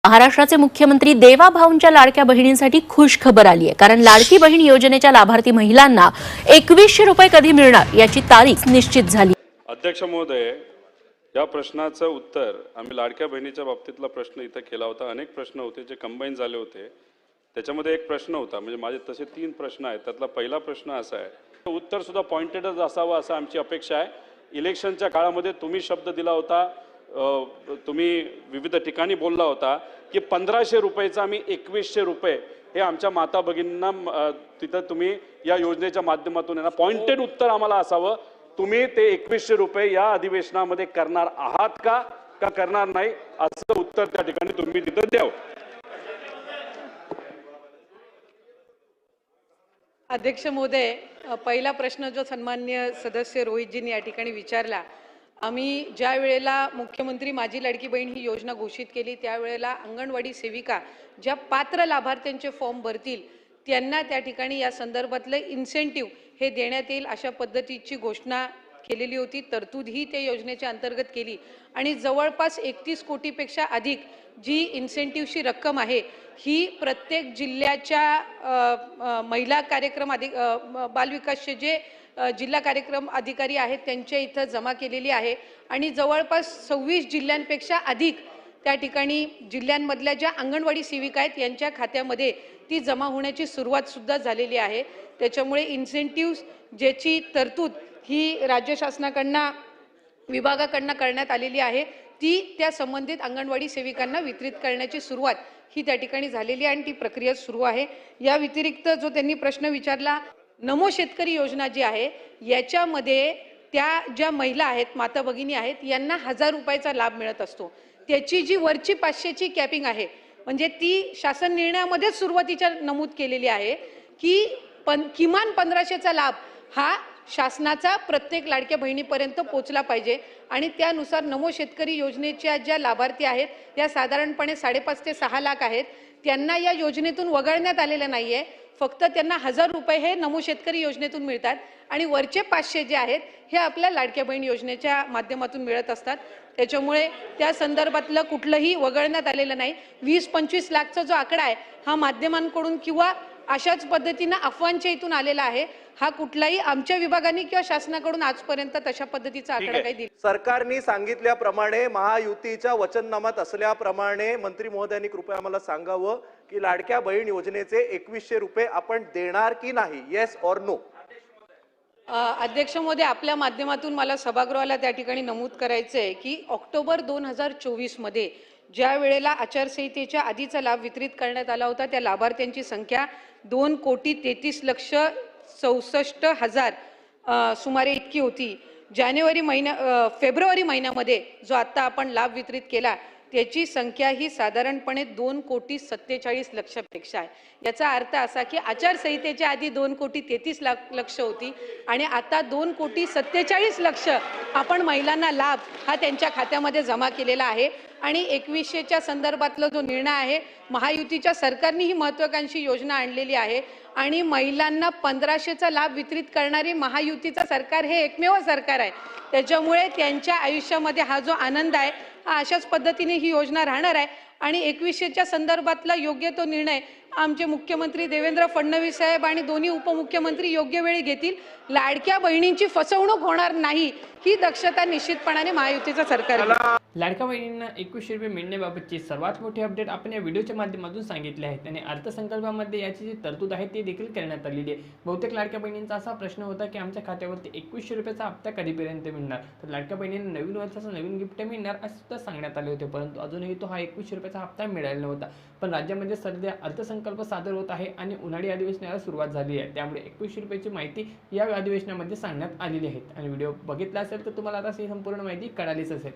महाराष्ट्राचे मुख्यमंत्री देवाभाऊंच्या लाडक्या बहिणींसाठी खुश खबर आली आहे। कारण लाडकी बहीण योजनेच्या लाभार्थी महिलांना 2100 रुपये कधी मिळणार याची तारीख निश्चित झाली। अध्यक्ष महोदय, या प्रश्नाचं उत्तर आम्ही लाडक्या बहिणीच्या बाबतीतला प्रश्न इथे केला होता। अनेक प्रश्न होते जे कंबाईन झाले होते। त्याच्यामध्ये एक प्रश्न होता, म्हणजे माझे तसे 3 प्रश्न आहेत। त्यातला पहिला प्रश्न असा आहे, उत्तर सुद्धा पॉइंटेडच असावं असं आमची अपेक्षा आहे। इलेक्शनच्या काळामध्ये तुम्ही शब्द दिला होता, तुम्ही विविध ठिकाणी बोलला होता की 1500 रुपयाचा आम्ही 2100 रुपये हे आमच्या माता भगिनींना तिथं तुम्ही या योजनेच्या माध्यमातून आहे ना, पॉइंटेड उत्तर आम्हाला असावं, तुम्ही ते 2100 रुपये या अधिवेशनामध्ये करणार आहात का करणार नाही, असं उत्तर त्या ठिकाणी तुम्ही तिथं द्यावं। अध्यक्ष महोदय, पहिला प्रश्न जो सन्माननीय सदस्य रोहितजींनी या ठिकाणी विचारला, आम्ही ज्या वेळेला मुख्यमंत्री माझी लाडकी बहीण ही योजना घोषित केली त्यावेळेला अंगणवाडी सेविका ज्या पात्र लाभार्थ्यांचे फॉर्म भरतील त्यांना त्या ठिकाणी या संदर्भातले इन्सेंटिव्ह हे देण्यात येईल अशा पद्धतीची घोषणा केलेली होती। तरतूद ही त्या योजनेच्या अंतर्गत केली आणि जवळपास 31 कोटीपेक्षा अधिक जी इन्सेंटिव्हची रक्कम आहे ही प्रत्येक जिल्ह्याच्या महिला कार्यक्रम बालविकासचे जे जिल्हा कार्यक्रम अधिकारी आहेत त्यांच्या इथं जमा केलेली आहे आणि जवळपास 26 जिल्ह्यांपेक्षा अधिक त्या ठिकाणी जिल्ह्यांमधल्या ज्या अंगणवाडी सेविका आहेत यांच्या खात्यामध्ये ती जमा होण्याची सुरुवात सुद्धा झालेली आहे। त्याच्यामुळे इन्सेंटिव्ह ज्याची तरतूद ही राज्य शासनाकडनं विभागाकडनं करण्यात आलेली आहे ती त्या संबंधित अंगणवाडी सेविकांना वितरित करण्याची सुरुवात ही त्या ठिकाणी झालेली आहे आणि ती प्रक्रिया सुरू आहे। या व्यतिरिक्त जो त्यांनी प्रश्न विचारला, नमो शेतकरी योजना जी आहे याच्यामध्ये त्या ज्या महिला आहेत माता भगिनी आहेत यांना 1000 रुपयाचा लाभ मिळत असतो। त्याची जी वरची 500ची कॅपिंग आहे म्हणजे ती शासन निर्णयामध्येच सुरुवातीच्या नमूद केलेली आहे की किमान 1500चा लाभ हा शासनाचा प्रत्येक लाडक्या बहिणीपर्यंत पोहोचला पाहिजे आणि त्यानुसार नमो शेतकरी योजनेच्या ज्या लाभार्थी आहेत त्या साधारणपणे 5.5 ते 6 लाख आहेत। त्यांना या योजनेतून वगळण्यात आलेलं नाहीये, फक्त त्यांना 1000 रुपये हे नमो शेतकरी योजनेतून मिळतात आणि वरचे 500 जे आहेत हे आपल्या लाडक्या बहीण योजनेच्या माध्यमातून मिळत असतात। त्याच्यामुळे त्या संदर्भातलं कुठलंही वगळण्यात आलेलं नाही। 20-25 लाखचा जो आकडा आहे हा माध्यमांकडून किंवा अशाच पद्धतीने अफवांच्या इथून आलेला आहे। हा कुठलाही आमच्या विभागाने किंवा शासनाकडून आजपर्यंत तशा पद्धतीचा आकडा काही दिला। सरकारने सांगितल्याप्रमाणे महायुतीच्या वचननामात असल्याप्रमाणे मंत्री महोदयांनी कृपया आम्हाला सांगावं की लाडक्या बहीण योजनेचे 2100 रुपये आपण देणार की नाही, येस ऑर नो? अध्यक्ष महोदय, आपल्या माध्यमातून मला सभागृहाला त्या ठिकाणी नमूद करायचं आहे की ऑक्टोबर 2024 मध्ये ज्या वेळेला आचारसंहितेच्या आधीचा लाभ वितरित करण्यात आला होता त्या लाभार्थ्यांची संख्या 2,33,64,000 सुमारे इतकी होती। फेब्रुवारी महिन्यामध्ये जो आता आपण लाभ वितरित केला त्याची संख्या ही साधारणपणे 2,47,00,000 आहे। याचा अर्थ असा की आचारसंहितेच्या आधी 2,33,00,000 होती आणि आता 2,47,00,000 आपण महिलांना लाभ हा त्यांच्या खात्यामध्ये जमा केलेला आहे। आणि 2100च्या संदर्भातला जो निर्णय आहे, महायुतीच्या सरकारने ही महत्त्वाकांक्षी योजना आणलेली आहे आणि महिलांना 1500चा लाभ वितरित करणारे महायुतीचं सरकार हे एकमेव सरकार आहे। त्याच्यामुळे त्यांच्या आयुष्यामध्ये हा जो आनंद आहे हा अशाच पद्धतीने ही योजना राहणार आहे आणि 2100च्या संदर्भातला योग्य तो निर्णय आमचे मुख्यमंत्री देवेंद्र फडणवीस साहेब आणि दोन्ही उपमुख्यमंत्री योग्य वेळी घेतील। लाडक्या बहिणींची फसवणूक होणार नाही ही दक्षता निश्चितपणाने महायुतीचं सरकार घेईल। लाडक्या बहिणींना 2100 रुपये मिळण्याबाबतची सर्वात मोठी अपडेट आपण या व्हिडिओच्या माध्यमातून सांगितले आहेत आणि अर्थसंकल्पामध्ये याची जी तरतूद आहे ती देखील करण्यात आलेली आहे। बहुतेक लाडक्या बहिणींचा असा प्रश्न होता की आमच्या खात्यावरती 2100 रुपयाचा हप्ता कधीपर्यंत मिळणार, तर लाडक्या बहिणींना नवीन वर्षाचं नवीन गिफ्ट मिळणार असं सुद्धा सांगण्यात आले होते, परंतु अजूनही तो हा 2100 रुपयाचा हप्ता मिळाला नव्हता। पण राज्यामध्ये सध्या अर्थसंकल्प सादर होत आहे आणि उन्हाळी अधिवेशनाला सुरुवात झाली आहे, त्यामुळे 2100 रुपयाची माहिती या अधिवेशनामध्ये सांगण्यात आलेली आहे आणि व्हिडिओ बघितला असेल तर तुम्हाला आता ही संपूर्ण माहिती कळालीच असेल।